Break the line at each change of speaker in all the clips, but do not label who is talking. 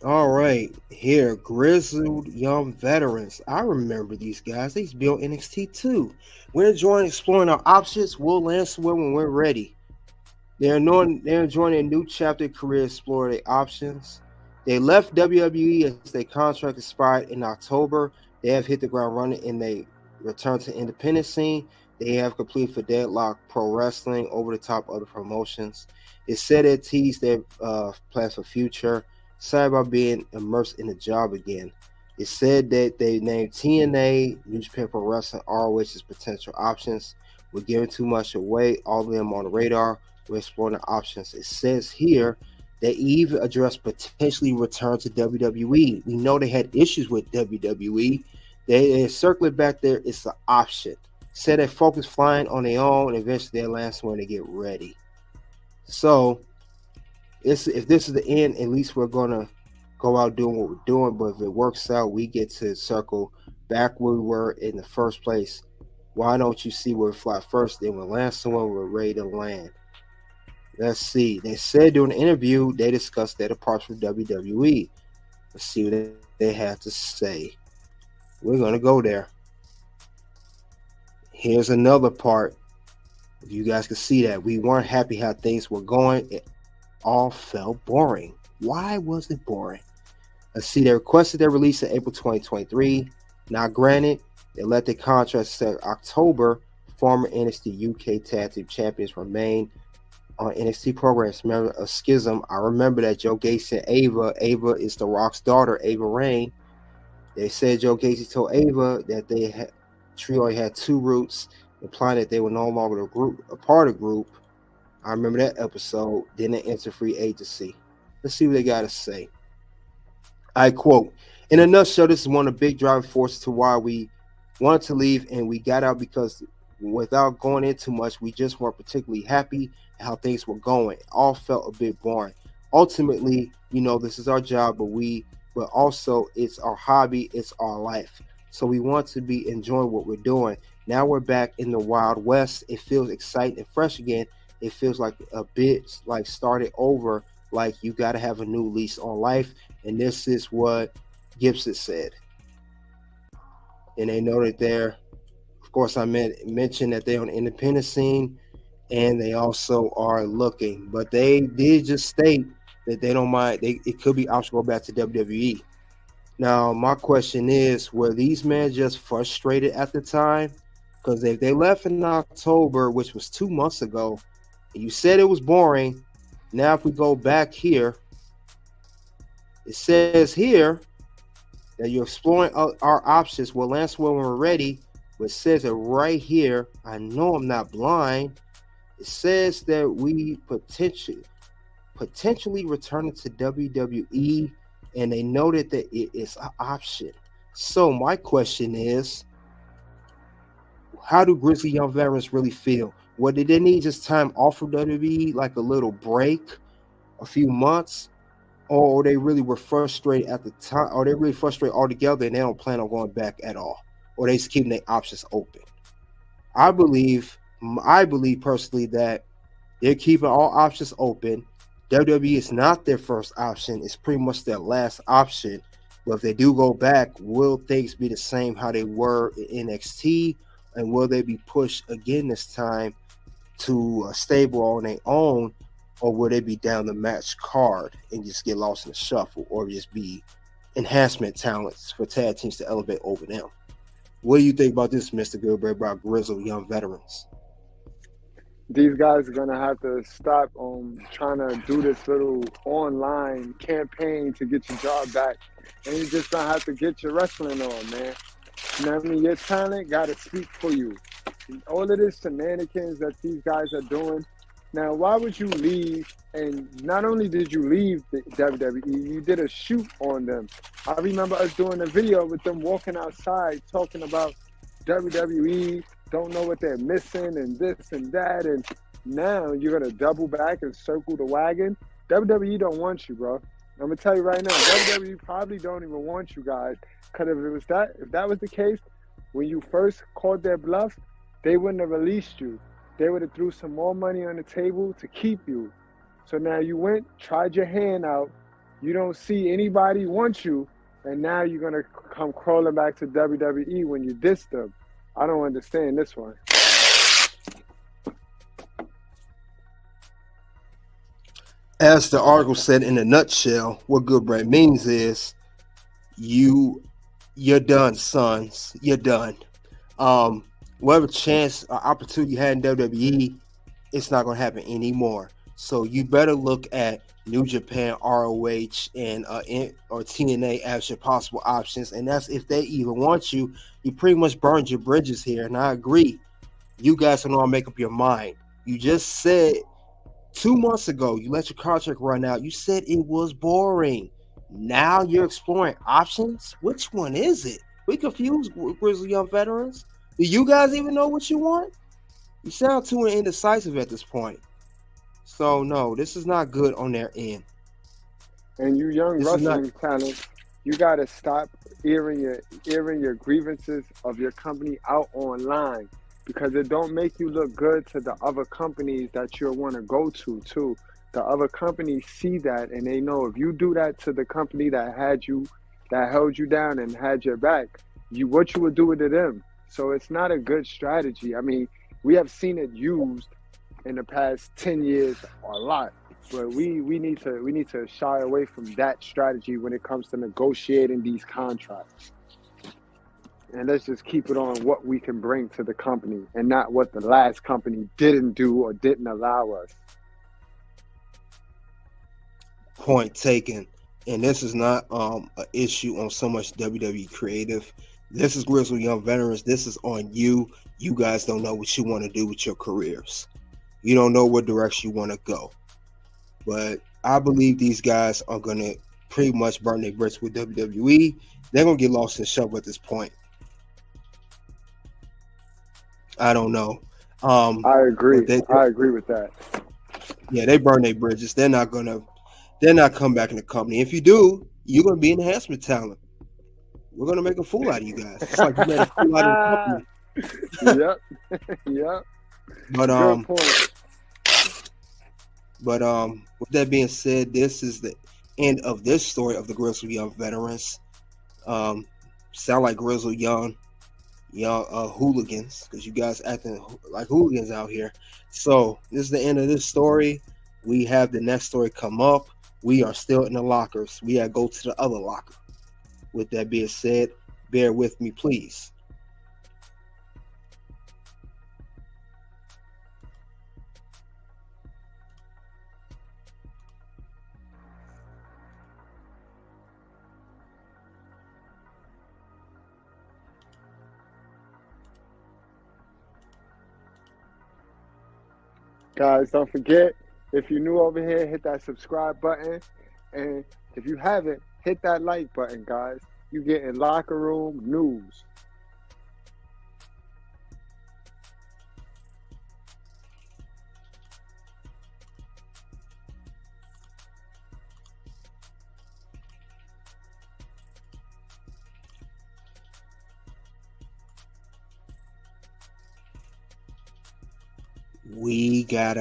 All right, here, grizzled young veterans. I remember these guys. They used to be on NXT too. We're enjoying exploring our options. We'll answer when we're ready. They're enjoying a new chapter of career, explore their options. They left WWE as their contract expired in October. They have hit the ground running and they return to independent scene. They have completed for Deadlock Pro Wrestling over the top other promotions. It said it teased their plans for future. Excited about being immersed in the job again. It said that they named TNA, New Japan Pro Wrestling, ROH as potential options. We're giving too much away. All of them on the radar. We're exploring the options. It says here they even addressed potentially return to WWE. We know they had issues with WWE. They're circling back there. It's an option. Said they focus flying on their own. And eventually, they'll land somewhere to get ready. So, if this is the end, at least we're gonna go out doing what we're doing. But if it works out, we get to circle back where we were in the first place. Why don't you see where we fly first? Then we'll land somewhere we're ready to land. Let's see. They said during the interview they discussed their departure from WWE. Let's see what they had to say. We're gonna go there. Here's another part. If you guys can see that we weren't happy how things were going. It all felt boring. Why was it boring? Let's see. They requested their release in April 2023. Now, granted, they let the contract set October. Former NXT UK Tag Team Champions remain on NXT programs. Remember a schism? I remember that Joe Gacy and Ava. Ava is The Rock's daughter, Ava Rain. They said Joe Gacy told Ava that they had trio had two roots, implying that they were no longer a part of the group. I remember that episode. Then they entered free agency. Let's see what they got to say. I quote, in a nutshell, this is one of the big driving forces to why we wanted to leave and we got out because without going into much, we just weren't particularly happy at how things were going. It all felt a bit boring. Ultimately, this is our job, but also it's our hobby, it's our life. So we want to be enjoying what we're doing. Now we're back in the Wild West. It feels exciting and fresh again. It feels like a bit like started over, like you got to have a new lease on life. And this is what Gibson said. And they noted there, of course, mentioned that they're on the independent scene and they also are looking. But they did just state that they don't mind. It could be optional to go back to WWE. Now, my question is, were these men just frustrated at the time? Because if they left in October, which was 2 months ago, and you said it was boring, now if we go back here, it says here that you're exploring our options. We'll answer when we're ready. But it says it right here. I know I'm not blind. It says that we potentially returning to WWE, and they noted that it is an option. So my question is, how do Grizzly Young Veterans really feel? What did they need just time off from WWE, like a little break, a few months, or they really were frustrated at the time, or they really frustrated altogether and they don't plan on going back at all, or they just keeping their options open? I believe, I believe personally that they're keeping all options open. WWE is not their first option; it's pretty much their last option. But if they do go back, will things be the same how they were in NXT, and will they be pushed again this time to a stable on their own, or will they be down the match card and just get lost in the shuffle, or just be enhancement talents for tag teams to elevate over them? What do you think about this, Mr. Gilbert, about Grizzle Young Veterans?
These guys are gonna have to stop trying to do this little online campaign to get your job back, and you just gonna have to get your wrestling on, man. You know what I mean? Your talent gotta speak for you. All of this shenanigans that these guys are doing. Now, why would you leave? And not only did you leave the WWE, you did a shoot on them. I remember us doing a video with them walking outside talking about WWE, don't know what they're missing, and this and that. And now you're gonna double back and circle the wagon. WWE don't want you, bro. I'm gonna tell you right now, WWE probably don't even want you guys. Cause if that was the case, when you first called their bluff, they wouldn't have released you. They would have threw some more money on the table to keep you. So now you went, tried your hand out, You don't see anybody want you, and now you're gonna come crawling back to WWE when you diss them. I don't understand this one.
As the article said in a nutshell, what good bread means is you you're done, sons. You're done. Um, whatever chance or opportunity you had in WWE, it's not gonna happen anymore. So you better look at New Japan, ROH, and or TNA as your possible options. And that's if they even want you. You pretty much burned your bridges here, and I agree. You guys don't all make up your mind. You just said 2 months ago you let your contract run out. You said it was boring. Now you're exploring options. Which one is it? We confused, Grizzly Young Veterans. Do you guys even know what you want? You sound too indecisive at this point. So no, this is not good on their end.
And you young
This is not.
wrestling talent, you gotta stop airing your grievances of your company out online because it don't make you look good to the other companies that you want to go to too. The other companies see that and they know if you do that to the company that held you down and had your back, what you would do it to them. So it's not a good strategy. I mean, we have seen it used in the past 10 years a lot. But we need to shy away from that strategy when it comes to negotiating these contracts. And let's just keep it on what we can bring to the company and not what the last company didn't do or didn't allow us.
Point taken. And this is not an issue on so much WWE creative. This is Grizzly Young Veterans. This is on you. You guys don't know what you want to do with your careers. You don't know what direction you want to go. But I believe these guys are going to pretty much burn their bridges with WWE. They're going to get lost in the shuffle at this point. I don't know.
I agree. I agree with that.
Yeah, they burn their bridges. They're not come back in the company. If you do, you're going to be enhancement talent. We're going to make a fool out of you guys. It's like you made a fool out of the
company. Yep. Yep.
But
good point.
But with that being said, this is the end of this story of the Grizzly Young Veterans. Sound like Grizzly Young hooligans because you guys acting like hooligans out here. So this is the end of this story. We have the next story come up. We are still in the lockers. We gotta go to the other locker. With that being said, bear with me, please.
Guys, don't forget, if you're new over here, hit that subscribe button. And if you haven't, hit that like button, guys. You getting locker room news.
We got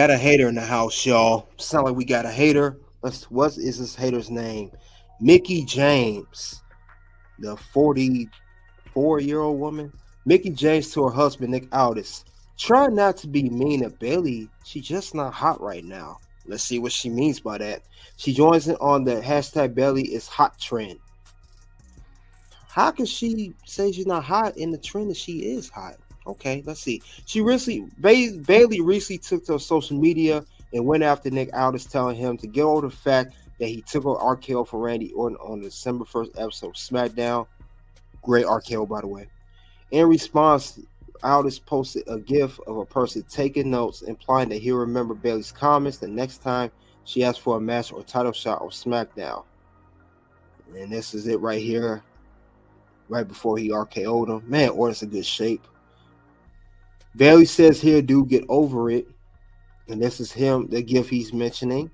a hater in the house, y'all. Sound like we got a hater. What is this hater's name? Mickey James, the 44-year-old woman. Mickey James to her husband, Nick Aldis. Try not to be mean to Bailey. She's just not hot right now. Let's see what she means by that. She joins in on the hashtag Bailey is hot trend. How can she say she's not hot in the trend that she is hot? Okay, let's see. Bailey recently took to social media and went after Nick Aldis, telling him to get over the fact that he took an RKO for Randy Orton on the December 1st episode of SmackDown. Great RKO, by the way. In response, Aldis posted a gif of a person taking notes, implying that he'll remember Bailey's comments the next time she asks for a match or title shot on SmackDown. And this is it right here. Right before he RKO'd him. Man, Orton's in good shape. Bailey says here, dude, get over it. And this is him, the gift he's mentioning.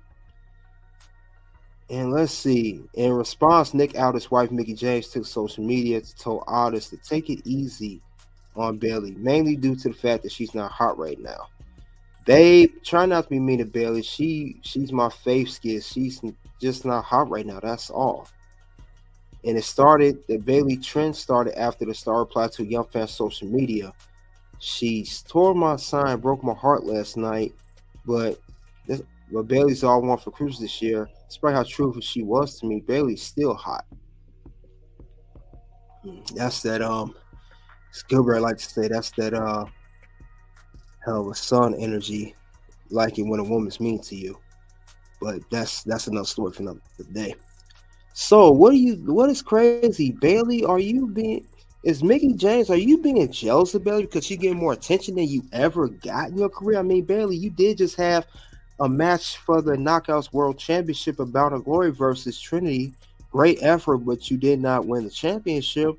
And let's see. In response, Nick Aldis' wife, Mickey James, took social media to tell Aldis to take it easy on Bailey, mainly due to the fact that she's not hot right now. Babe, try not to be mean to Bailey. She's my fave skid. She's just not hot right now. That's all. And the Bailey trend started after the star replied to a young fan's social media. She tore my sign, broke my heart last night, but this, but Bailey's all I want for Cruise this year. Despite how truthful she was to me, Bailey's still hot. That's that Gilbert I like to say that's that hell of a son energy, like it when a woman's mean to you. But that's another story for another day. So what is crazy? Bailey, are you being is Mickey James, are you being jealous of Bailey because she getting more attention than you ever got in your career? I mean, Bailey, you did just have a match for the Knockouts World Championship of Bound of Glory versus Trinity. Great effort, but you did not win the championship.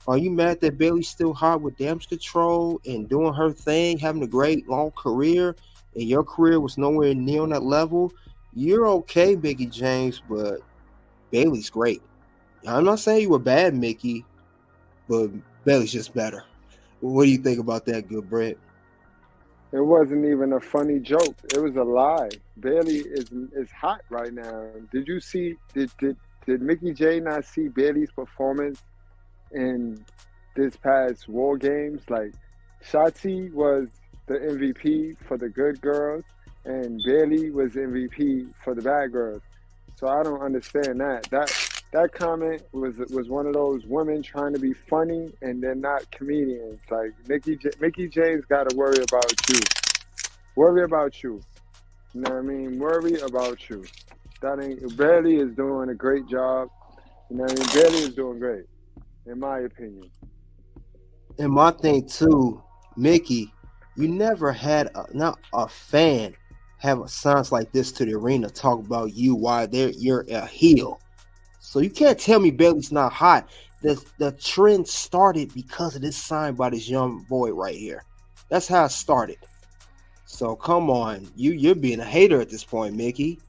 Are you mad that Bailey's still hot with damage control and doing her thing, having a great long career, and your career was nowhere near on that level? You're okay, Mickey James, but Bailey's great. I'm not saying you were bad, Mickey, but Bailey's just better. What do you think about that, good Brett?
It wasn't even a funny joke. It was a lie. Bailey is hot right now. Did you see? Did Mickey J not see Bailey's performance in this past War Games? Like, Shotzi was the MVP for the good girls, and Bailey was MVP for the bad girls. So I don't understand that. That comment was one of those women trying to be funny and they're not comedians. Like Mickey James got to worry about you. Worry about you. You know what I mean? Worry about you. That ain't Bailey is doing a great job. You know what I mean? Bailey is doing great, in my opinion.
And my thing too, Mickey, you never had not a fan have signs like this to the arena talk about you while you're a heel. So you can't tell me Bailey's not hot. The trend started because of this sign by this young boy right here. That's how it started. So come on, you're being a hater at this point, Mickey.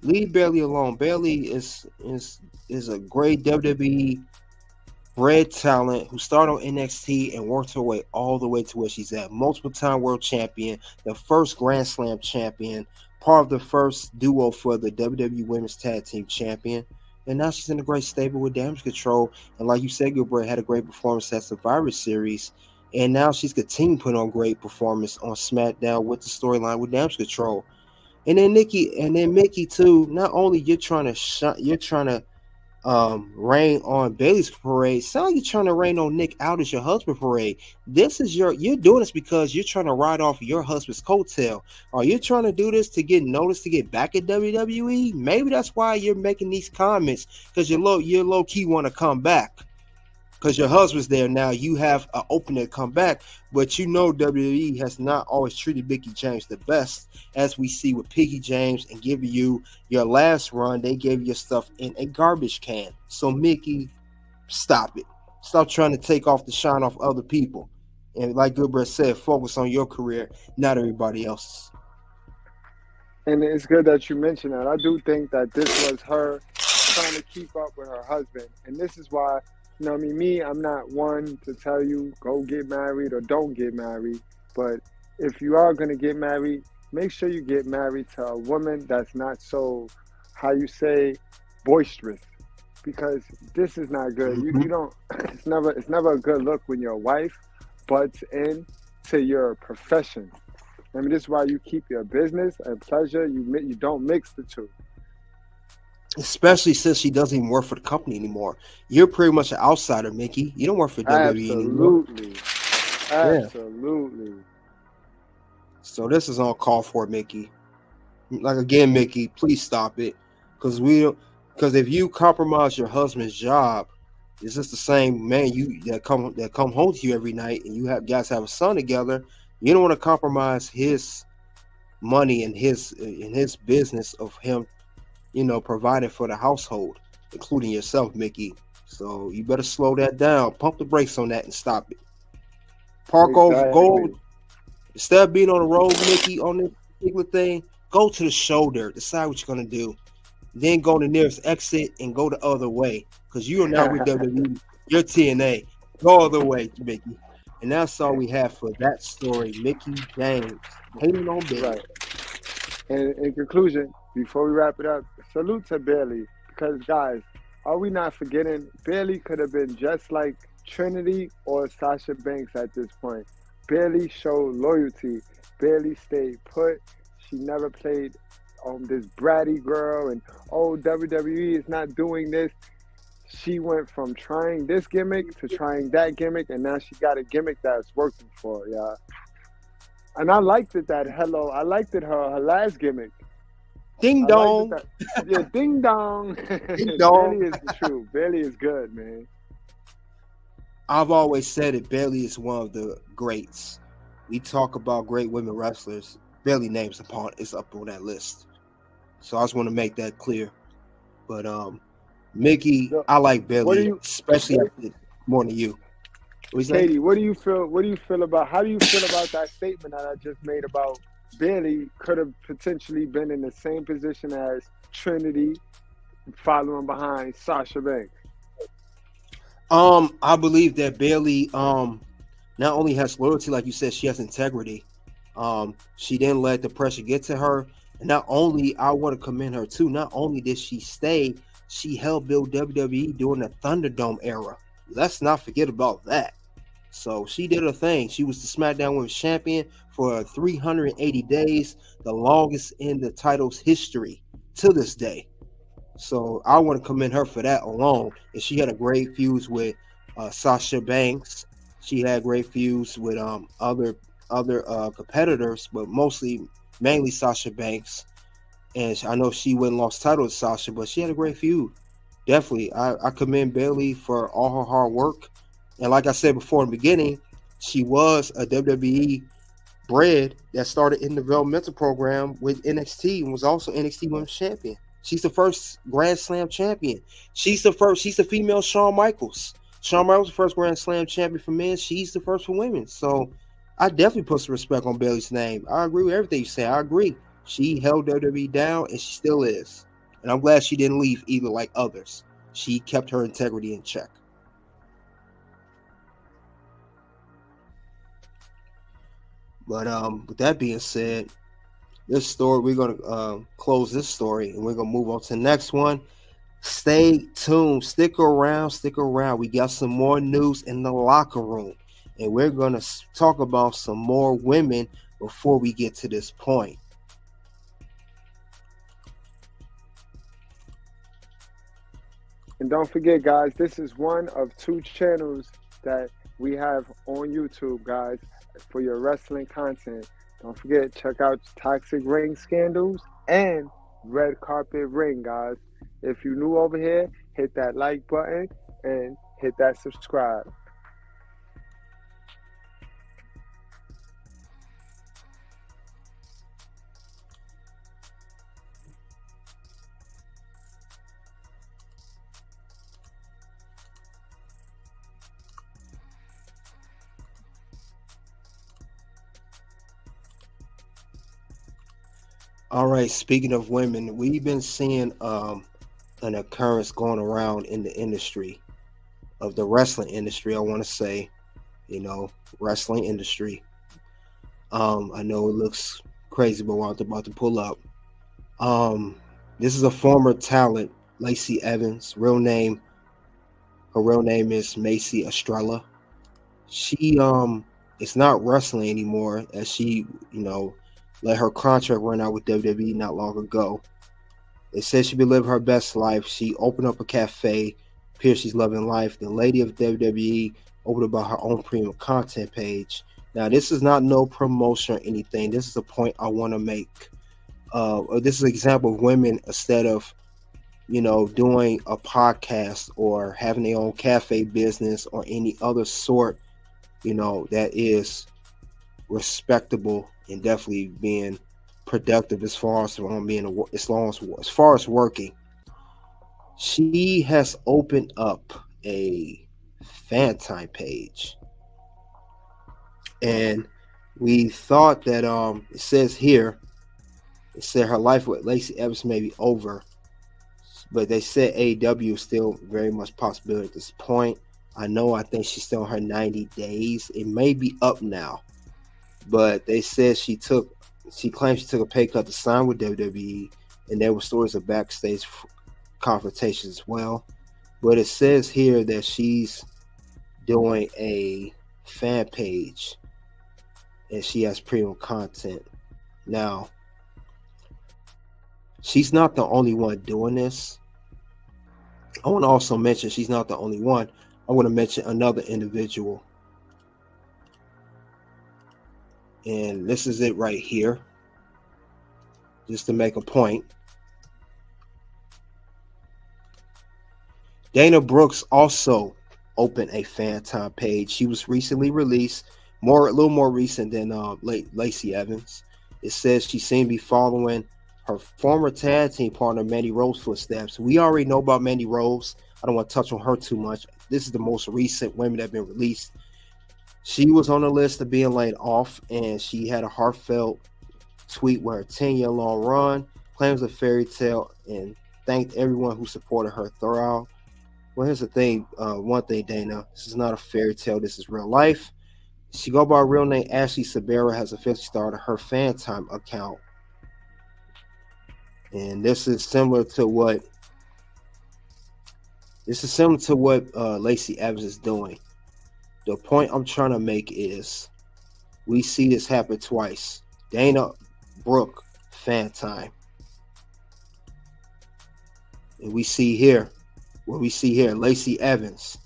Leave Bailey alone. Bailey is a great WWE bred talent who started on NXT and worked her way all the way to where she's at. Multiple time world champion, the first Grand Slam champion, part of the first duo for the WWE Women's Tag Team Champion. And now she's in a great stable with Damage Control. And like you said, Gilbert had a great performance at Survivor Series. And now she's continuing putting on great performance on SmackDown with the storyline with Damage Control. And then Mickey too. Not only you're trying to rain on Bailey's parade. Sound like you're trying to rain on Nick Aldis, your husband parade. You're doing this because you're trying to ride off your husband's coattail. Are you trying to do this to get noticed to get back at WWE? Maybe that's why you're making these comments, because you're low key want to come back. Because your husband's there now, you have an opening to come back. But you know WWE has not always treated Mickey James the best, as we see with Piggy James and giving you your last run. They gave you stuff in a garbage can. So Mickey, stop it. Stop trying to take off the shine off other people. And like Gilbert said, focus on your career, not everybody else's.
And it's good that you mentioned that. I do think that this was her trying to keep up with her husband. And this is why, you know what I mean? I'm not one to tell you go get married or don't get married. But if you are going to get married, make sure you get married to a woman that's not so, how you say, boisterous. Because this is not good.
Mm-hmm.
You don't, it's never a good look when your wife butts in to your profession. I mean, this is why you keep your business and pleasure. You don't mix the two.
Especially since she doesn't even work for the company anymore. You're pretty much an outsider, Mickey. You don't work for WWE anymore.
Absolutely.
Yeah. So this is on call for, Mickey. Like again, Mickey, please stop it. Because if you compromise your husband's job, it's just the same man that come home to you every night, and you guys have a son together. You don't want to compromise his money and his business of him, providing for the household, including yourself, Mickey. So you better slow that down. Pump the brakes on that and stop it. Go. Instead of being on the road, Mickey, on this particular thing, go to the shoulder. Decide what you're going to do. Then go to the nearest exit and go the other way. Because you are not with WWE. You're TNA. Go other way, Mickey. And that's all we have for that story. Mickey James hating on
Right.
Bailey.
And in conclusion, before we wrap it up, salute to Bailey because guys, are we not forgetting Bailey could have been just like Trinity or Sasha Banks at this point. Bailey showed loyalty. Bailey stayed put. She never played this bratty girl and oh WWE is not doing this. She went from trying this gimmick to trying that gimmick, and now she got a gimmick that's working for her, yeah. And I liked it that hello. I liked it her last gimmick.
Ding
I liked it
dong.
that yeah, ding dong.
Ding dong.
Bailey is the truth. Bailey is good, man.
I've always said it. Bailey is one of the greats. We talk about great women wrestlers. Bailey names upon is up on that list. So I just want to make that clear. But Mickey,
So,
I like
what do
Bailey,
you,
especially after more than you. What you say?
Katie? What do you feel? What do you feel about? How do you feel about that statement that I just made about Bailey could have potentially been in the same position as Trinity, following behind Sasha Banks?
I believe that Bailey not only has loyalty, like you said, she has integrity. She didn't let the pressure get to her. And not only, I want to commend her too, not only did she stay, she helped build WWE during the Thunderdome era. Let's not forget about that. So she did her thing. She was the SmackDown Women's Champion for 380 days, the longest in the title's history to this day. So I want to commend her for that alone. And she had a great fuse with Sasha Banks. She had great fuse with other competitors, but mainly Sasha Banks. And I know she went and lost title to Sasha, but she had a great feud. Definitely, I commend Bailey for all her hard work. And like I said before in the beginning, she was a WWE bred that started in the developmental program with NXT and was also NXT Women's Champion. She's the first Grand Slam champion. She's the female Shawn Michaels. Shawn Michaels was the first Grand Slam champion for men. She's the first for women. So I definitely put some respect on Bailey's name. I agree with everything you say. I agree. She held WWE down and she still is. And I'm glad she didn't leave either like others. She kept her integrity in check. But with that being said, this story, we're going to close this story and we're going to move on to the next one. Stay tuned. Stick around. We got some more news in the locker room. And we're going to talk about some more women before we get to this point.
And don't forget, guys, this is one of 2 channels that we have on YouTube, guys, for your wrestling content. Don't forget, check out Toxic Ring Scandals and Red Carpet Ring, guys. If you're new over here, hit that like button and hit that subscribe.
All right, speaking of women, we've been seeing an occurrence going around in the industry of the wrestling industry. I want to say, wrestling industry. I know it looks crazy, but what I'm about to pull up. This is a former talent, Lacey Evans. Her real name is Macy Estrella. She is not wrestling anymore, as she let her contract run out with WWE not long ago. It says she'll be living her best life. She opened up a cafe, appears she's loving life. The lady of WWE opened up her own premium content page. Now, this is not no promotion or anything. This is a point I want to make. This is an example of women, instead of doing a podcast or having their own cafe business or any other sort, that is respectable and definitely being productive as far as working. She has opened up a fan time page, and we thought that it said her life with Lacey Evans may be over, but they said AEW is still very much possibility at this point. I think she's still in her 90 days. It may be up now, but they said she claims she took a pay cut to sign with WWE, and there were stories of backstage confrontations as well. But it says here that she's doing a fan page and she has premium content. Now, she's not the only one doing this. I want to also mention she's not the only one. I want to mention another individual. And this is it right here. Just to make a point. Dana Brooks also opened a fan time page. She was recently released, a little more recent than Lacey Evans. It says she seemed to be following her former tag team partner Mandy Rose footsteps. We already know about Mandy Rose. I don't want to touch on her too much. This is the most recent women that have been released. She was on the list of being laid off, and she had a heartfelt tweet with her 10-year-long run, claims a fairy tale, and thanked everyone who supported her throughout. Well, here's the thing. One thing, Dana, this is not a fairy tale. This is real life. She go by her real name. Ashley Sabera has officially started her fan time account. And this is similar to what Lacey Evans is doing. The point I'm trying to make is we see this happen twice. Dana Brooke, fan time. And we see here, Lacey Evans,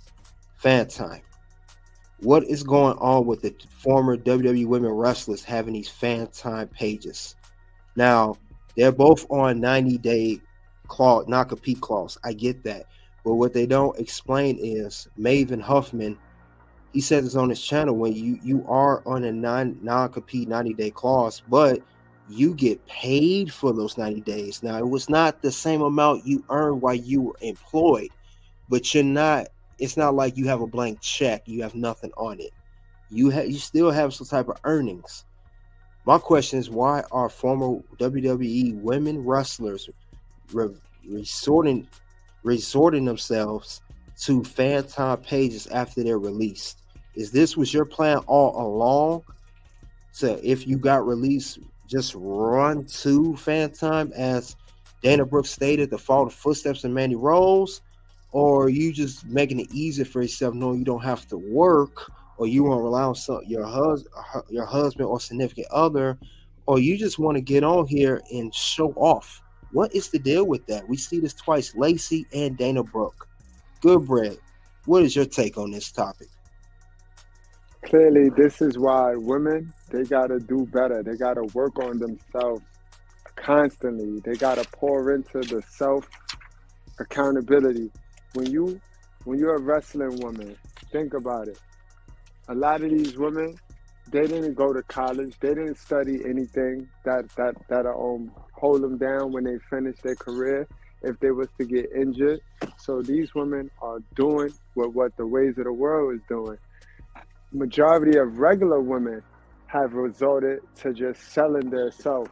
fan time. What is going on with the former WWE women wrestlers having these fan time pages? Now, they're both on 90-day non-compete clause. I get that. But what they don't explain is Maven Huffman, he said this on his channel, when you are on a non-compete 90-day clause, but you get paid for those 90 days. Now, it was not the same amount you earned while you were employed, but it's not like you have a blank check, you have nothing on it. You still have some type of earnings. My question is, why are former WWE women wrestlers resorting themselves to fan time pages after they're released? Was your plan all along? So if you got released, just run to fan time, as Dana Brooks stated, to follow the footsteps of Mandy Rose? Or are you just making it easier for yourself, knowing you don't have to work, or you want to rely on your husband or significant other, or you just want to get on here and show off? What is the deal with that? We see this twice, Lacey and Dana Brooke. Goodbread, what is your take on this topic?
Clearly, this is why women, they got to do better. They got to work on themselves constantly. They got to pour into the self-accountability. When you're a wrestling woman, think about it. A lot of these women, they didn't go to college. They didn't study anything that'll hold them down when they finish their career if they was to get injured. So these women are doing what the ways of the world is doing. Majority of regular women have resorted to just selling their self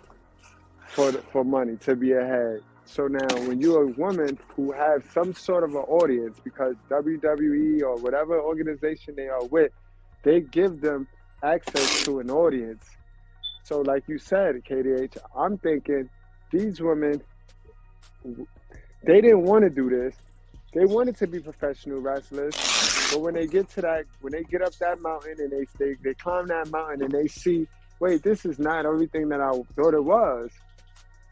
for money, to be ahead. So now when you're a woman who have some sort of an audience, because WWE or whatever organization they are with, they give them access to an audience. So like you said, KDH, I'm thinking these women, they didn't want to do this. They wanted to be professional wrestlers, but when they get up that mountain and they climb that mountain and they see, wait, this is not everything that I thought it was.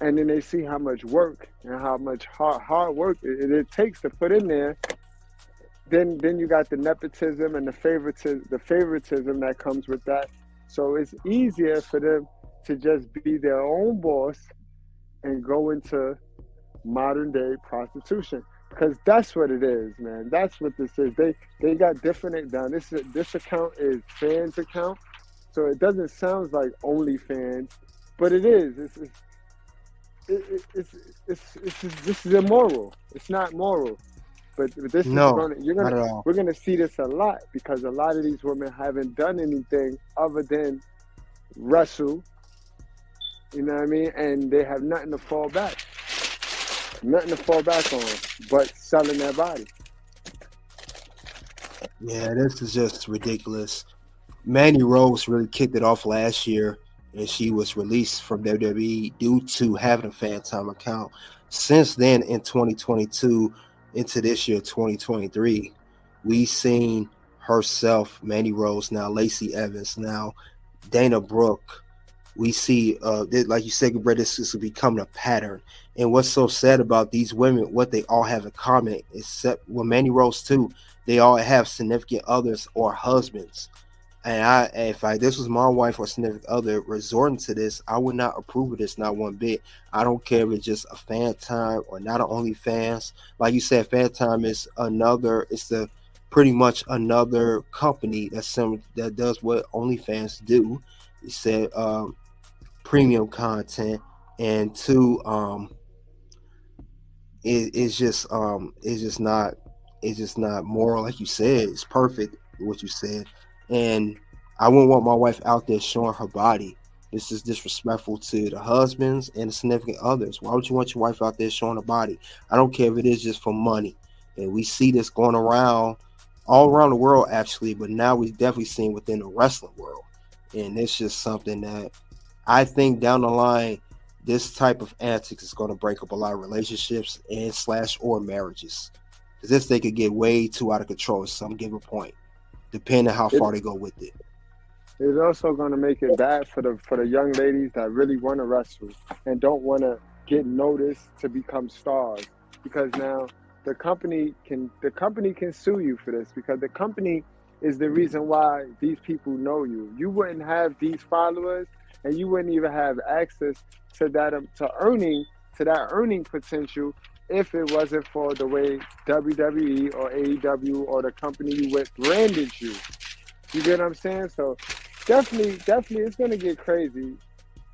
And then they see how much work and how much hard work it takes to put in there. Then you got the nepotism and the favoritism that comes with that. So it's easier for them to just be their own boss and go into modern day prostitution, because that's what it is, man. That's what this is. They got different down. This account is fans account, so it doesn't sound like OnlyFans, but it is. This is immoral. It's not moral, but this we're gonna see this a lot, because a lot of these women haven't done anything other than wrestle. You know what I mean? And they have nothing to fall back on, but selling their body.
Yeah, this is just ridiculous. Mandy Rose really kicked it off last year, and she was released from WWE due to having a fan time account. Since then, in 2022 into this year, 2023, we seen herself, Mandy Rose, now Lacey Evans, now Dana Brooke. We see, like you said, Gabriel, this is becoming a pattern. And what's so sad about these women, what they all have in common, except well, Mandy Rose too, they all have significant others or husbands. And if this was my wife or significant other resorting to this, I would not approve of this, not one bit. I don't care if it's just a fan time or not an OnlyFans. Like you said, fan time is another. It's the pretty much another company that does what OnlyFans do. You said premium content, and two, it's just not moral. Like you said, it's perfect what you said. And I wouldn't want my wife out there showing her body. This is disrespectful to the husbands and the significant others. Why would you want your wife out there showing her body? I don't care if it is just for money. And we see this going around all around the world actually, but now we've definitely seen within the wrestling world. And it's just something that I think down the line, this type of antics is going to break up a lot of relationships and slash or marriages. Because this they could get way too out of control at some given point, depending on how
It
far they go with it.
it's also going to make it bad for the young ladies that really want to wrestle and don't want to get noticed to become stars, because now the company can sue you for this, because the company is the reason why these people know you. You wouldn't have these followers, and you wouldn't even have access to that earning potential if it wasn't for the way WWE or AEW or the company you with branded you. You get what I'm saying? So definitely, it's gonna get crazy.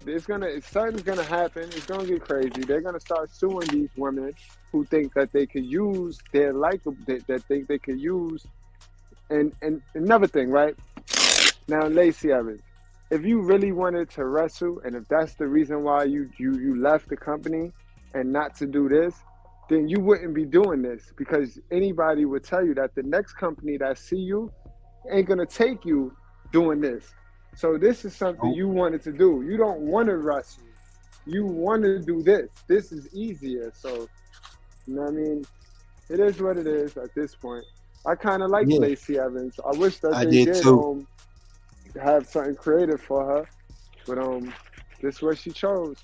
Something's gonna happen. It's gonna get crazy. They're gonna start suing these women who think that they could use their that think they could use. And another thing, right now, Lacey Evans, if you really wanted to wrestle, and if that's the reason why you left the company and not to do this, then you wouldn't be doing this, because anybody would tell you that the next company that see you ain't gonna take you doing this. So this is something
Oh,
you wanted to do. You don't want to wrestle. You want to do this. This is easier. So you know what I mean? It is what it is at this point. I kind of like
yeah,
Lacey Evans. I wish that
I
they
did
did
too.
have something creative for her, but this is what she chose.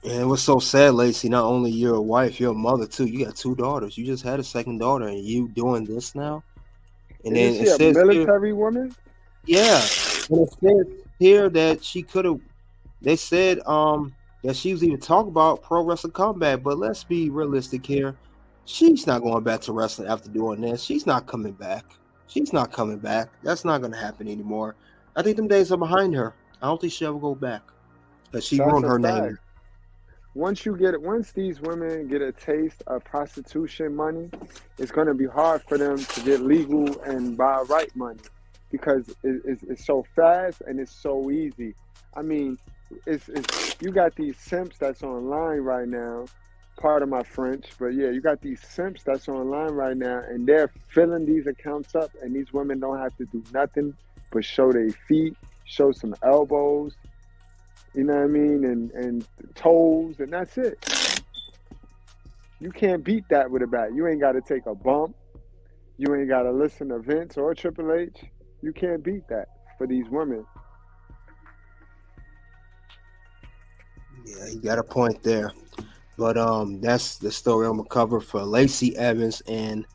And it was so sad, Lacey. Not only you're a wife, you're a mother too. You got two daughters. You just had a second daughter, and you doing this now. And
Isn't
then it
she a
says here,
military woman?
yeah, and it says here that she could have. They said that she was even talking about pro wrestling combat, but let's be realistic here. She's not going back to wrestling after doing this. She's not coming back. She's not coming back. That's not going to happen anymore. I think them days are behind her. I don't think she'll ever go back because she
That's
ruined
a
her name.
fact. Once these women get a taste of prostitution money, it's going to be hard for them to get legal and buy right money, because it's so fast and it's so easy. I mean, it's you got these simps that's online right now. Part of my French, but yeah, you got these simps that's online right now, and they're filling these accounts up, and these women don't have to do nothing but show their feet, show some elbows, you know what I mean, and toes, and that's it. You can't beat that with a bat. You ain't got to take a bump. You ain't got to listen to Vince or Triple H. You can't beat that for these women.
Yeah, you got a point there. But that's the story I'm gonna cover for Lacey Evans and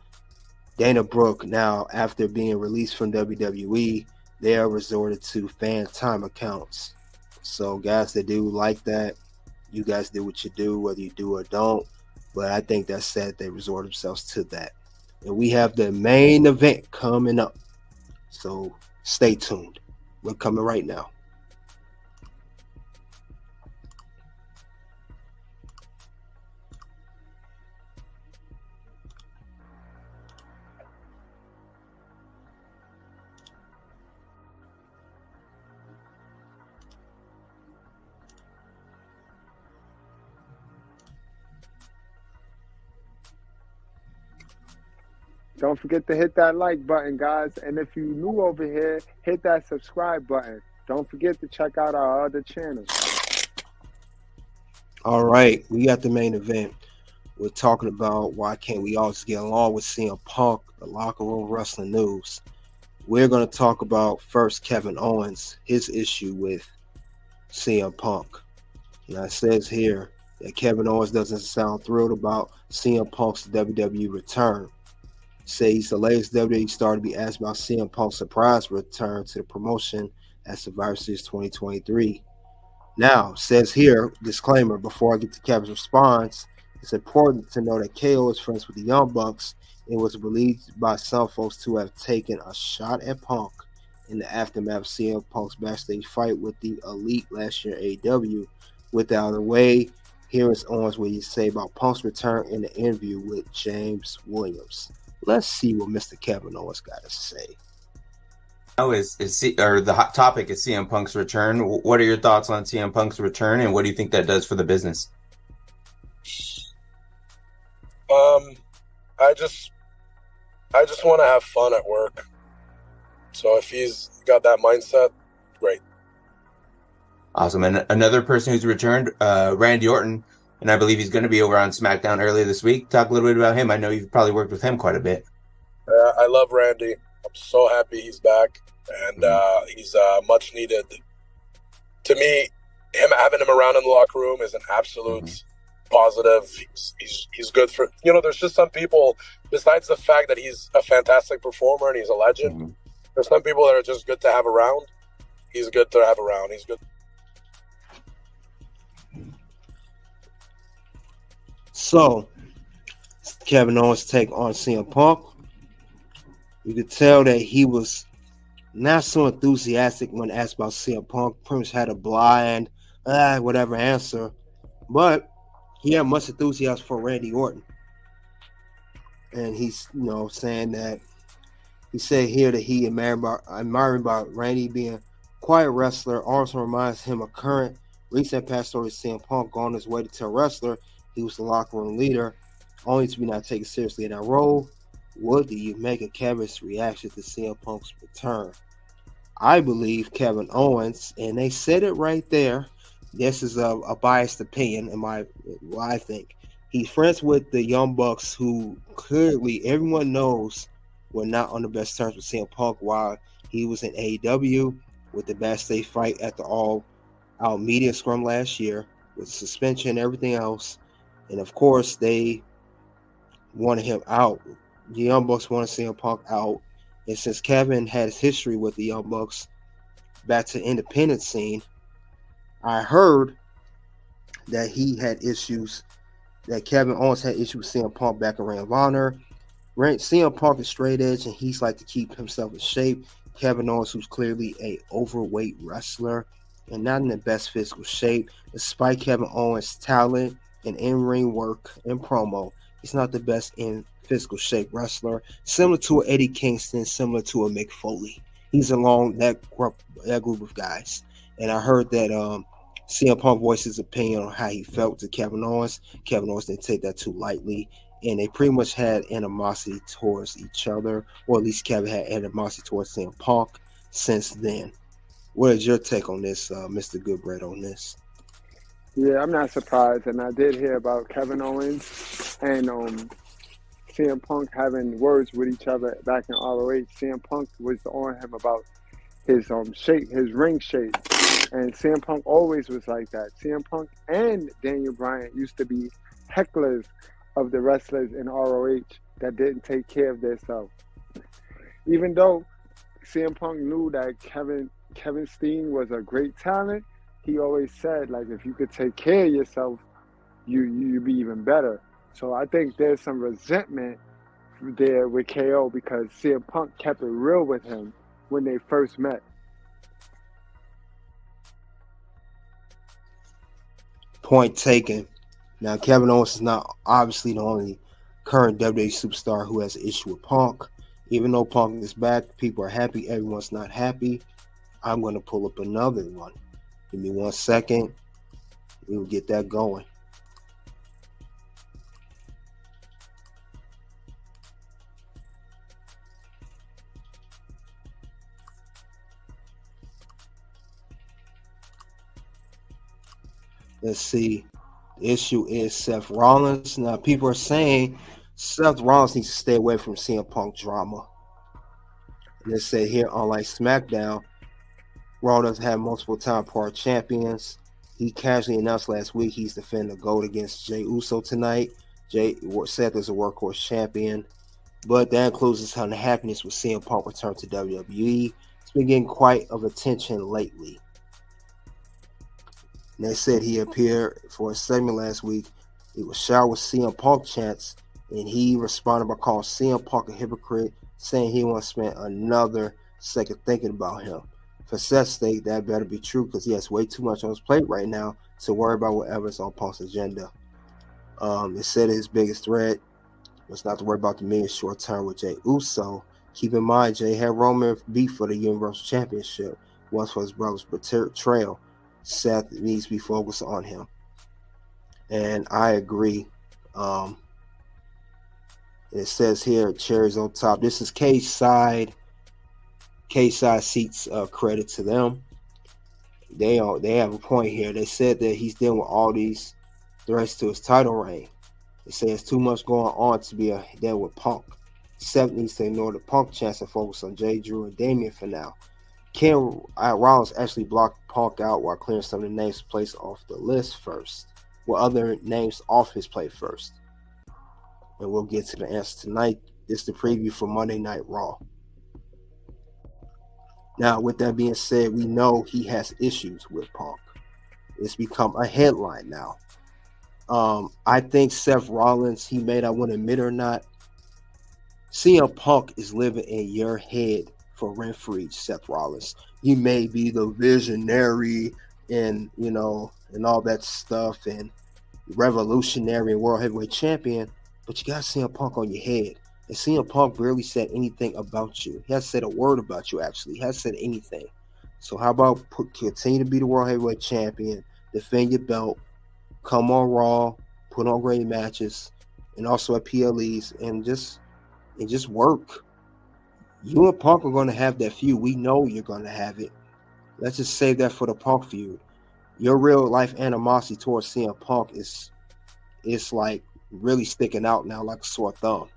Dana Brooke. Now, after being released from WWE, they are resorted to fan time accounts. So, guys that do like that, you guys do what you do, whether you do or don't. But I think that's sad they resort themselves to that. And we have the main event coming up. So, stay tuned. We're coming right now.
Don't forget to hit that like button, guys. And if you new over here, hit that subscribe button. Don't forget to check out our other channels.
All right, we got the main event. We're talking about why can't we all just get along with CM Punk, the locker room wrestling news. We're going to talk about first Kevin Owens, his issue with CM Punk. Now it says here that Kevin Owens doesn't sound thrilled about CM Punk's WWE return. Say he's the latest WWE star to be asked about CM Punk's surprise return to the promotion at Survivor Series 2023. Now, says here, disclaimer, before I get to Kevin's response, it's important to know that KO is friends with the Young Bucks and was believed by some folks to have taken a shot at Punk in the aftermath of CM Punk's backstage fight with the Elite last year in AEW. With that out of the way, here is Owens what he say about Punk's return in the interview with James Williams. Let's see what Mr. Kevin Owens got to say.
The hot topic is CM Punk's return. What are your thoughts on CM Punk's return, and what do you think that does for the business?
I just want to have fun at work. So if he's got that mindset, great.
Awesome. And another person who's returned, Randy Orton, and I believe he's going to be over on SmackDown earlier this week. Talk a little bit about him. I know you've probably worked with him quite a bit.
I love Randy. I'm so happy he's back, and he's much needed. To me, having him around in the locker room is an absolute positive. He's good for, there's just some people, besides the fact that he's a fantastic performer and he's a legend, there's some people that are just good to have around. He's good to have around. He's good.
So, Kevin Owens' take on CM Punk. You could tell that he was not so enthusiastic when asked about CM Punk. Pretty much had a blind, whatever answer. But he had much enthusiasm for Randy Orton. And he's, saying that he said here that he admiring about Randy being a quiet wrestler. Also reminds him of current recent past story of CM Punk on his way to tell wrestler he was the locker room leader, only to be not taken seriously in that role. What do you make of Kevin's reaction to CM Punk's return? I believe Kevin Owens, and they said it right there. This is a biased opinion in what I think. He's friends with the Young Bucks, who clearly everyone knows were not on the best terms with CM Punk while he was in AEW with the backstage fight at the all-out media scrum last year with suspension and everything else. And of course, they wanted him out. The Young Bucks wanted CM Punk out. And since Kevin had his history with the Young Bucks back to the independent scene, I heard that Kevin Owens had issues with CM Punk back in Ring of Honor. CM Punk is straight edge, and he's like to keep himself in shape. Kevin Owens, who's clearly a overweight wrestler and not in the best physical shape, despite Kevin Owens' talent and in-ring work and promo, he's not the best in physical shape wrestler. Similar to an Eddie Kingston, similar to a Mick Foley. He's along that group of guys. And I heard that CM Punk voiced his opinion on how he felt to Kevin Owens. Kevin Owens didn't take that too lightly. And they pretty much had animosity towards each other, or at least Kevin had animosity towards CM Punk since then. What is your take on this, Mr. Goodbread, on this?
Yeah, I'm not surprised. And I did hear about Kevin Owens and CM Punk having words with each other back in ROH. CM Punk was on him about his shape, his ring shape. And CM Punk always was like that. CM Punk and Daniel Bryan used to be hecklers of the wrestlers in ROH that didn't take care of themselves. Even though CM Punk knew that Kevin Steen was a great talent, he always said, like, if you could take care of yourself, you'd be even better. So I think there's some resentment there with KO because CM Punk kept it real with him when they first met.
Point taken. Now, Kevin Owens is not obviously the only current WWE superstar who has an issue with Punk. Even though Punk is back, people are happy. Everyone's not happy. I'm going to pull up another one. Give me 1 second. We will get that going. Let's see. The issue is Seth Rollins. Now, people are saying Seth Rollins needs to stay away from CM Punk drama. And they said here, unlike SmackDown, Raw doesn't have multiple time part champions. He casually announced last week he's defending the GOAT against Jey Uso tonight. Seth is a workhorse champion, but that includes his unhappiness with CM Punk return to WWE. It's been getting quite of attention lately. And they said he appeared for a segment last week. He was showered with CM Punk chants, and he responded by calling CM Punk a hypocrite, saying he won't spend another second thinking about him. For Seth's sake, that better be true because he has way too much on his plate right now to worry about whatever's on Punk's agenda. It said his biggest threat was not to worry about the million short term with Jey Uso. Keep in mind, Jey had Roman beat for the Universal Championship once for his brother's betrayal. Seth needs to be focused on him. And I agree. It says here, cherries on top. This is K-Side. K-Side seats credit to them. They have a point here. They said that he's dealing with all these threats to his title reign. They say it's too much going on to be there with Punk. Seth needs to ignore the Punk chance and focus on Jay, Drew, and Damian for now. Ken Rollins actually blocked Punk out while clearing some of the names placed off the list first. Well, other names off his plate first. And we'll get to the answer tonight. This is the preview for Monday Night Raw. Now, with that being said, we know he has issues with Punk. It's become a headline now. I think Seth Rollins, he may not want to admit or not, CM Punk is living in your head for rent-free, Seth Rollins. You may be the visionary and, and all that stuff and revolutionary and world heavyweight champion, but you got CM Punk on your head. And CM Punk barely said anything about you. He hasn't said a word about you, actually. He hasn't said anything. So how about continue to be the world heavyweight champion, defend your belt, come on Raw, put on great matches, and also at PLEs, and just work. You and Punk are going to have that feud. We know you're going to have it. Let's just save that for the Punk feud. Your real life animosity towards CM Punk is like really sticking out now like a sore thumb.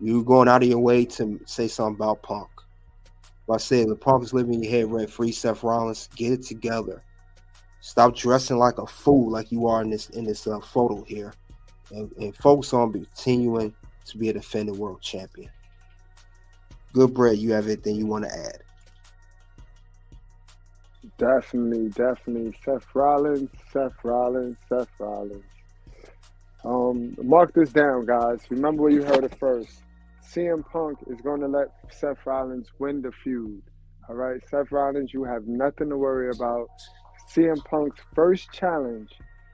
You're going out of your way to say something about Punk. Like I said, the Punk is living in your head rent free. Seth Rollins, get it together. Stop dressing like a fool like you are in this photo here, and focus on continuing to be a defending world champion. Good bread. You have anything you want to add?
Definitely. Seth Rollins. Mark this down, guys. Remember where you heard it first. CM Punk is going to let Seth Rollins win the feud. All right, Seth Rollins, you have nothing to worry about. CM Punk's first challenge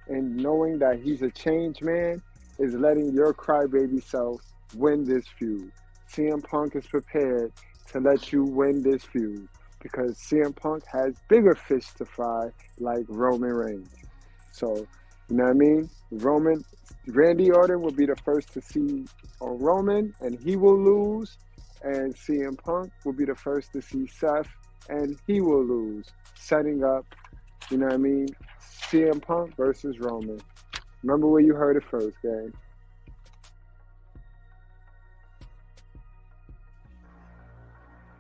in knowing that he's a changed man is letting your crybaby self win this feud. CM Punk is prepared to let you win this feud because CM Punk has bigger fish to fry like Roman Reigns. So, you know what I mean? Randy Orton will be the first to see on Roman, and he will lose. And CM Punk will be the first to see Seth, and he will lose. Setting up, you know what I mean? CM Punk versus Roman. Remember where you heard it first, gang.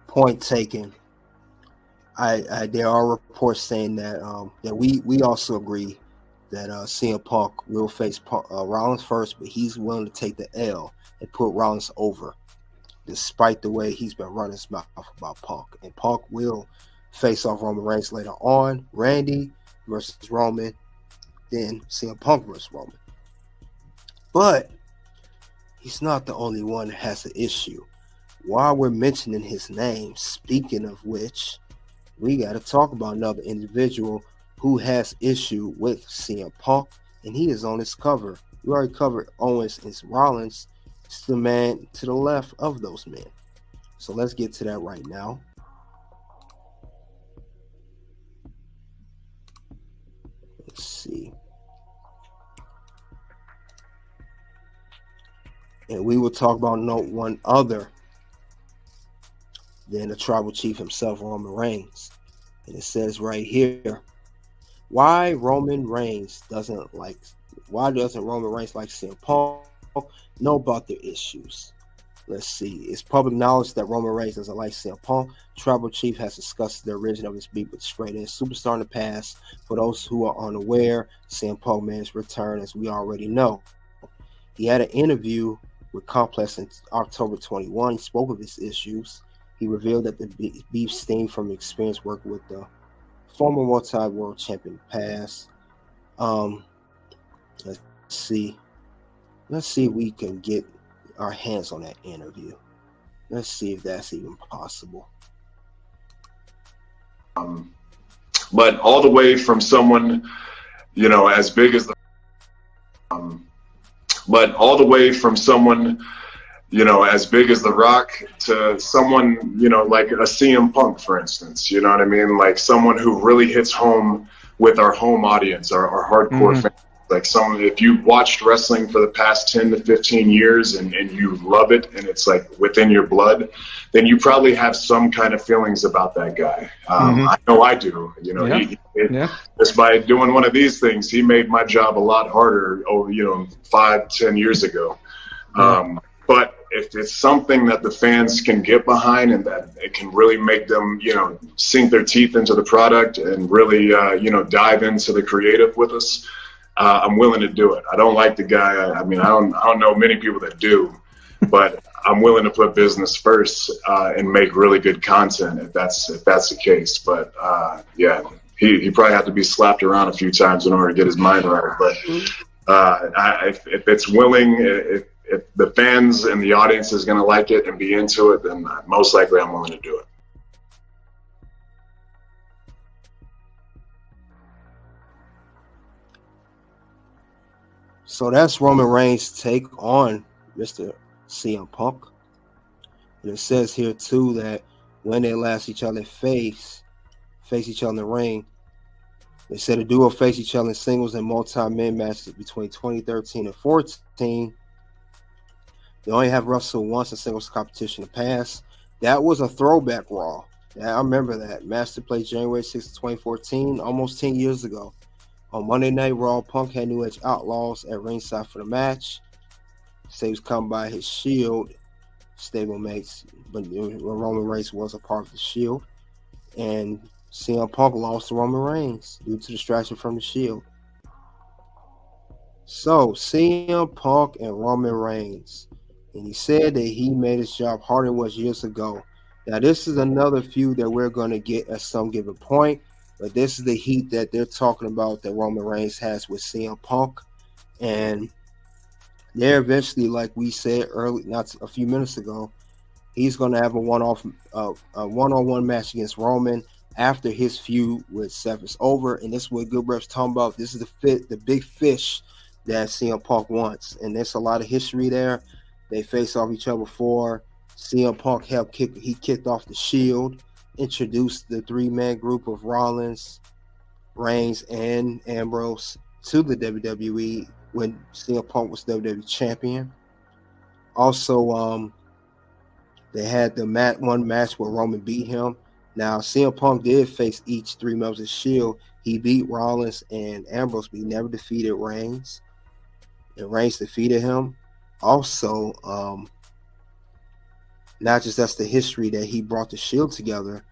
Point taken. There are reports saying that we also agree that CM Punk will face Rollins first, but he's willing to take the L and put Rollins over, despite the way he's been running his mouth about Punk. And Punk will face off Roman Reigns later on. Randy versus Roman, then CM Punk versus Roman. But he's not the only one that has an issue. While we're mentioning his name, speaking of which, we got to talk about another individual who has issue with CM Punk, and he is on his cover. We already covered Owens and Rollins. It's the man to the left of those men. So let's get to that right now. Let's see. And we will talk about no one other than the tribal chief himself, Roman Reigns. And it says right here, Why doesn't Roman Reigns like CM Punk? Know about their issues. Let's see. It's public knowledge that Roman Reigns doesn't like CM Punk. Tribal Chief has discussed the origin of his beef with Straight Edge Superstar in the past. For those who are unaware, CM Punk made his return, as we already know. He had an interview with Complex in October 21. He spoke of his issues. He revealed that the beef stemmed from experience working with the former multi-world champion past. Let's see. Let's see if we can get our hands on that interview. Let's see if that's even possible.
But all the way from someone, as big as the, but all the way from someone, as big as The Rock to someone, like a CM Punk, for instance, you know what I mean? Like someone who really hits home with our home audience, our hardcore fans. Like if you've watched wrestling for the past 10 to 15 years and you love it and it's like within your blood, then you probably have some kind of feelings about that guy. I know I do. Just by doing one of these things, he made my job a lot harder over, 5-10 years ago. But if it's something that the fans can get behind and that it can really make them, sink their teeth into the product and really, dive into the creative with us, I'm willing to do it. I don't like the guy. I don't know many people that do, but I'm willing to put business first and make really good content if that's the case. But he probably had to be slapped around a few times in order to get his mind right. But if it's willing, if the fans and the audience is going to like it and be into it, then most likely I'm willing to do it.
So that's Roman Reigns' take on Mr. CM Punk. And it says here too that when they last each other face each other in the ring, they said the duo faced each other in singles and multi-man matches between 2013 and 14. They only have wrestled once in singles competition in the past. That was a throwback Raw. I remember that. Match took place January 6, 2014, almost 10 years ago. On Monday Night Raw, Punk had New Age Outlaws at ringside for the match. He was come by his Shield stablemates, but Roman Reigns was a part of the Shield. And CM Punk lost to Roman Reigns due to distraction from the Shield. So, CM Punk and Roman Reigns. And he said that he made his job harder than it was years ago. Now, this is another feud that we're going to get at some given point. But this is the heat that they're talking about that Roman Reigns has with CM Punk. And they're eventually, like we said early, not a few minutes ago, he's going to have a one-on-one match against Roman after his feud with Seth is over. And this is what Goodbert's talking about. This is the big fish that CM Punk wants. And there's a lot of history there. They faced off each other before. CM Punk kicked off the Shield, introduced the three-man group of Rollins, Reigns, and Ambrose to the WWE when CM Punk was WWE champion. Also, they had the one match where Roman beat him. Now, CM Punk did face each three members of the Shield. He beat Rollins and Ambrose, but he never defeated Reigns. And Reigns defeated him. Also, not just that's the history that he brought the Shield together.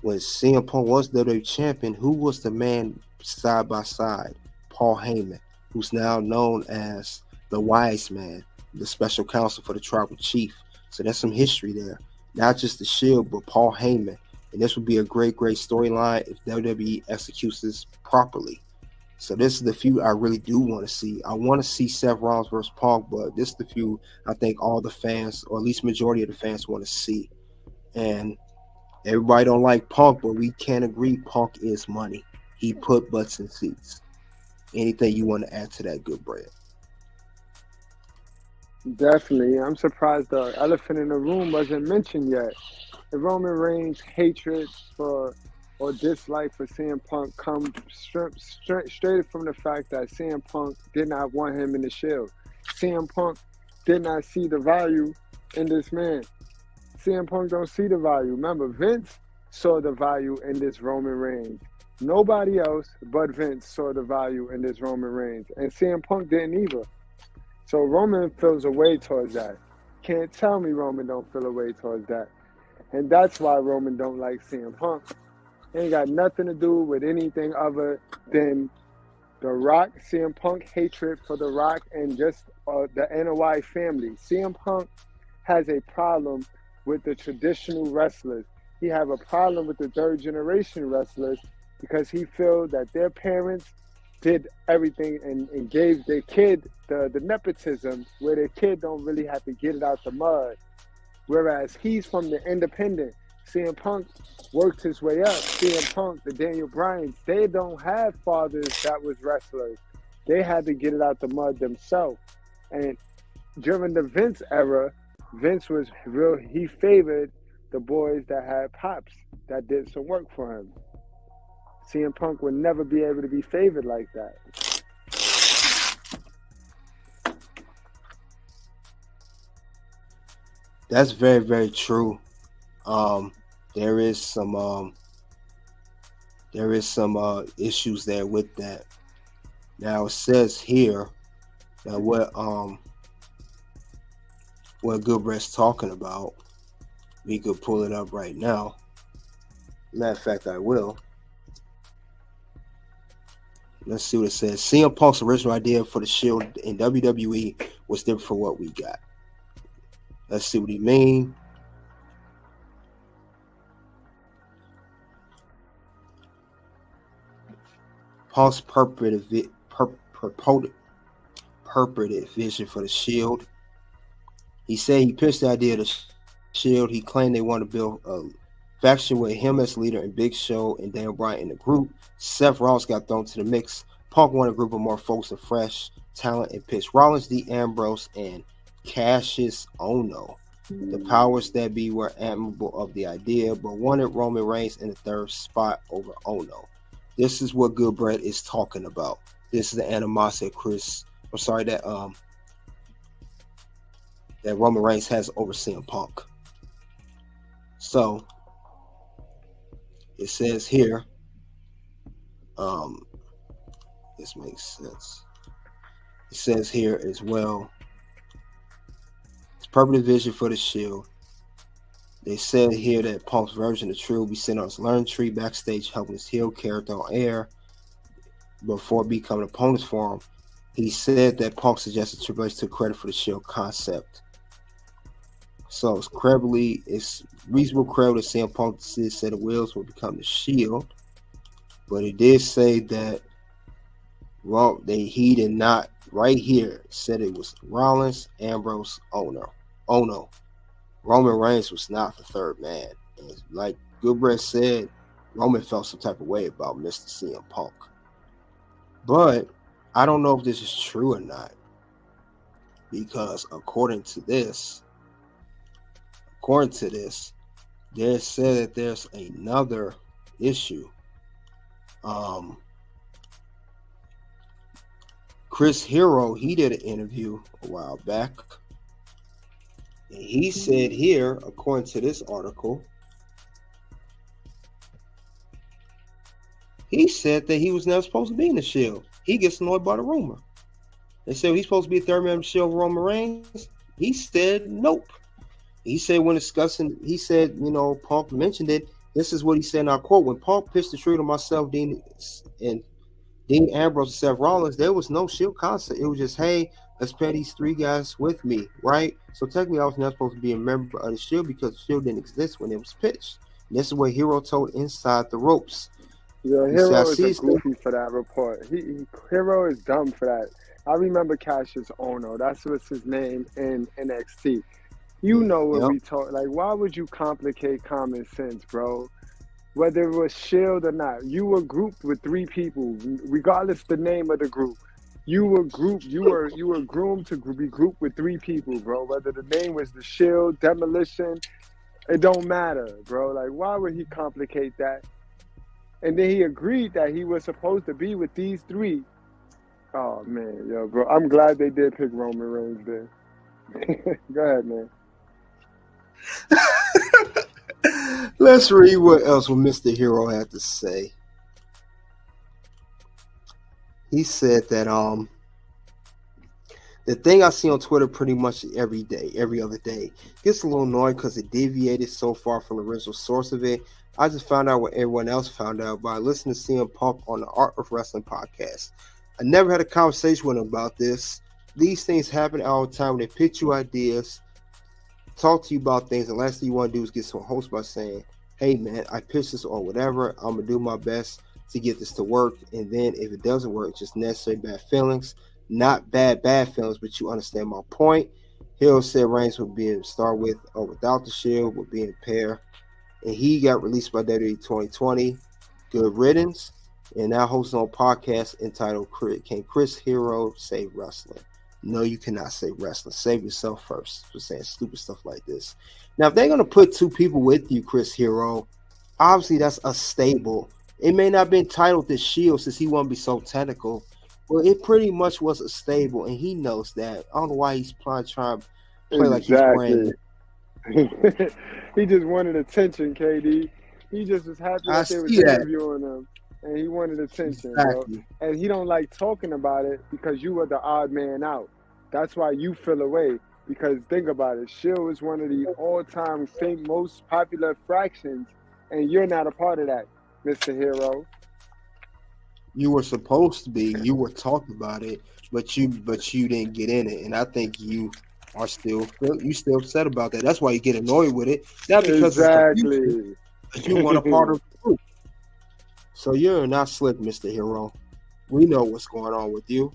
When CM Punk was WWE champion, who was the man side by side? Paul Heyman, who's now known as the Wise Man, the special counsel for the Tribal Chief. So there's some history there. Not just the Shield, but Paul Heyman. And this would be a great storyline if WWE executes this properly. So this is the feud I really do want to see. I want to see Seth Rollins versus Punk, but this is the feud I think all the fans, or at least majority of the fans, want to see. And everybody don't like Punk, but we can't agree Punk is money. He put butts in seats. Anything you want to add to that, good bread?
Definitely. I'm surprised the elephant in the room wasn't mentioned yet. The Roman Reigns' hatred for or dislike for CM Punk comes straight from the fact that CM Punk did not want him in the Shield. CM Punk did not see the value in this man. CM Punk don't see the value. Remember, Vince saw the value in this Roman Reigns. Nobody else but Vince saw the value in this Roman Reigns, and CM Punk didn't either. So Roman feels a way towards that. Can't tell me Roman don't feel a way towards that. And that's why Roman don't like CM Punk. It ain't got nothing to do with anything other than The Rock, CM Punk hatred for The Rock, and just the NOI family. CM Punk has a problem with the traditional wrestlers. He have a problem with the third generation wrestlers because he feels that their parents did everything and gave their kid the nepotism where their kid don't really have to get it out the mud. Whereas he's from the independent. CM Punk worked his way up. CM Punk, the Daniel Bryans, they don't have fathers that was wrestlers. They had to get it out the mud themselves. And during the Vince era, Vince was real, he favored the boys that had pops that did some work for him. CM Punk would never be able to be favored like that.
That's very, very true. There is some issues there with that. Now it says here that what Goodbrett's talking about, we could pull it up right now. Matter of fact, I will. Let's see what it says. CM Punk's original idea for the Shield in WWE was different from what we got. Let's see what he mean. Punk's purported vision for the Shield. He said he pitched the idea of the Shield. He claimed they want to build a faction with him as leader and Big Show and Daniel Bryan in the group. Seth Rollins got thrown to the mix. Punk wanted a group of more folks and fresh talent and pitched Rollins, Dean Ambrose, and Cassius Ohno. The powers that be were admirable of the idea, but wanted Roman Reigns in the third spot over Ohno. This is what Goodbrett is talking about. This is the animosity that Roman Reigns has over CM Punk. So it says here, this makes sense. It says here as well, it's permanent vision for the Shield. They said here that Punk's version of True will be sent on his learning tree backstage, helping his heel character on air before becoming opponents for him. He said that Punk suggested Triple H took credit for the Shield concept. So it's reasonable credible that CM Punk said the Wheels will become the Shield, but it did say that he did not. Right here said it was Rollins, Ambrose, Ohno. Roman Reigns was not the third man. And like Goodbrett said, Roman felt some type of way about Mr. CM Punk. But I don't know if this is true or not, because according to this, they said that there's another issue. Chris Hero, he did an interview a while back, and he said here, according to this article, he said that he was never supposed to be in the Shield. He gets annoyed by the rumor. They said he's supposed to be a third man in the Shield for Roman Reigns. He said nope. He said when discussing, Punk mentioned it. This is what he said, and I quote, when Punk pitched the truth to myself, Dean Ambrose, and Seth Rollins, there was no Shield concept. It was just, hey, let's pair these three guys with me, right? So technically, I was not supposed to be a member of the Shield because the Shield didn't exist when it was pitched. And this is what Hero told Inside the Ropes.
Yo, Hero is a goofy for that report. Hero is dumb for that. I remember Cassius Ohno. That's what's his name in NXT. You know what we talk. Like, why would you complicate common sense, bro? Whether it was Shield or not, you were grouped with three people, regardless the name of the group. You were grouped. You were groomed to be grouped with three people, bro. Whether the name was the Shield, Demolition, it don't matter, bro. Like, why would he complicate that? And then he agreed that he was supposed to be with these three. Oh man, yo, bro. I'm glad they did pick Roman Reigns there. Go ahead, man.
Let's read what else Mr. Hero had to say. he said that the thing I see on Twitter pretty much every day, every other day, gets a little annoying because it deviated so far from the original source of it. I just found out what everyone else found out by listening to CM Punk on the Art of Wrestling podcast. I never had a conversation with him about this. These things happen all the time. They pitch you ideas, talk to you about things, and last thing you want to do is get some host by saying, hey man, I pitched this or whatever. I'm gonna do my best to get this to work. And then if it doesn't work, just necessary bad feelings. Not bad feelings, but you understand my point. Hill said Reigns would be start with or without the Shield would be in pair. And he got released by WWE 2020. Good riddance. And now hosting on a podcast entitled Can Chris Hero Save Wrestling? No, you cannot save wrestling. Save yourself first for saying stupid stuff like this. Now, if they're going to put two people with you, Chris Hero, obviously that's a stable. It may not have been titled the Shield since he won't be so technical. Well, it pretty much was a stable, and he knows that. I don't know why he's trying to play like he's brand new.
He just wanted attention, KD. He just was happy that they were interviewing him, and he wanted attention,
exactly.
Bro. And he don't like talking about it because you were the odd man out. That's why you feel away. Because think about it, Shield is one of the all-time most popular fractions, and you're not a part of that, Mr. Hero.
You were supposed to be. You were talking about it, but you didn't get in it, and I think you are still upset about that. That's why you get annoyed with it, not because
exactly
because you want a part of the group. So you're not slick, Mr. Hero. We know what's going on with you.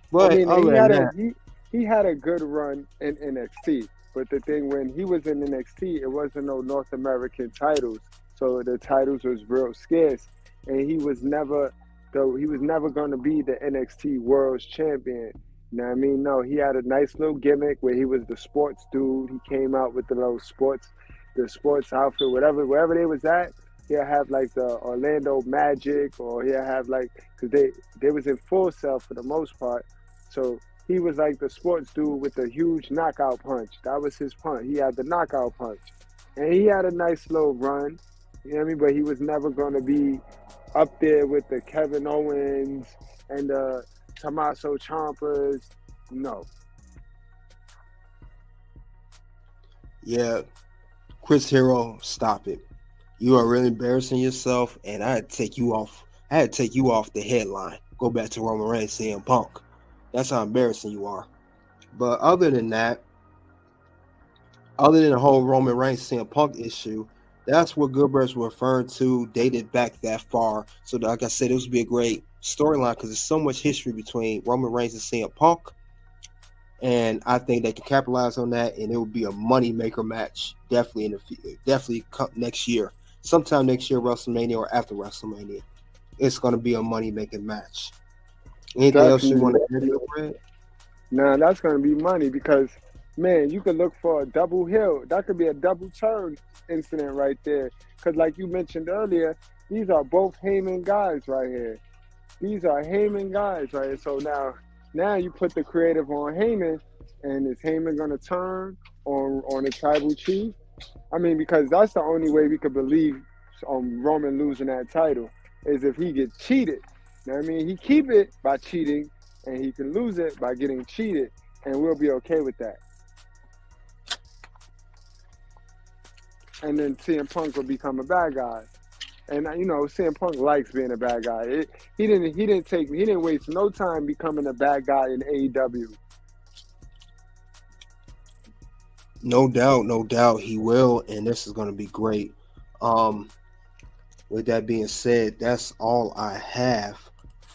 But
I mean, he had a good run in NXT, but the thing when he was in NXT, it wasn't no North American titles. So the titles was real scarce, and he was never going to be the NXT World's Champion. You know what I mean? No, he had a nice little gimmick where he was the sports dude. He came out with the sports outfit, wherever they was at. He'll have like the Orlando Magic, or he'll have like, because they was in Full Sail for the most part. So he was like the sports dude with the huge knockout punch. That was his punch. He had the knockout punch, and he had a nice little run. You know what I mean? But he was never going to be up there with the Kevin Owens and the Tommaso Ciampas. No.
Yeah. Chris Hero, stop it. You are really embarrassing yourself, and I had to take you off. The headline. Go back to Roman Reigns, CM Punk. That's how embarrassing you are. But other than that, other than the whole Roman Reigns, CM Punk issue, that's what Goodbert's referring to, dated back that far. So, like I said, this would be a great storyline because there's so much history between Roman Reigns and CM Punk. And I think they can capitalize on that, and it will be a money maker match, definitely next year, sometime next year, WrestleMania or after WrestleMania. It's going to be a money making match. Anything else you want to add, Fred?
Nah, that's going to be money because, man, you could look for a double hill. That could be a double turn incident right there. Because like you mentioned earlier, these are both Heyman guys right here. These are Heyman guys right here. So now you put the creative on Heyman, and is Heyman going to turn on the tribal chief? I mean, because that's the only way we could believe Roman losing that title is if he gets cheated. You know what I mean? He keep it by cheating, and he can lose it by getting cheated, and we'll be okay with that. And then CM Punk will become a bad guy. And you know, CM Punk likes being a bad guy. He didn't waste no time becoming a bad guy in AEW.
No doubt he will, and this is going to be great. With that being said, that's all I have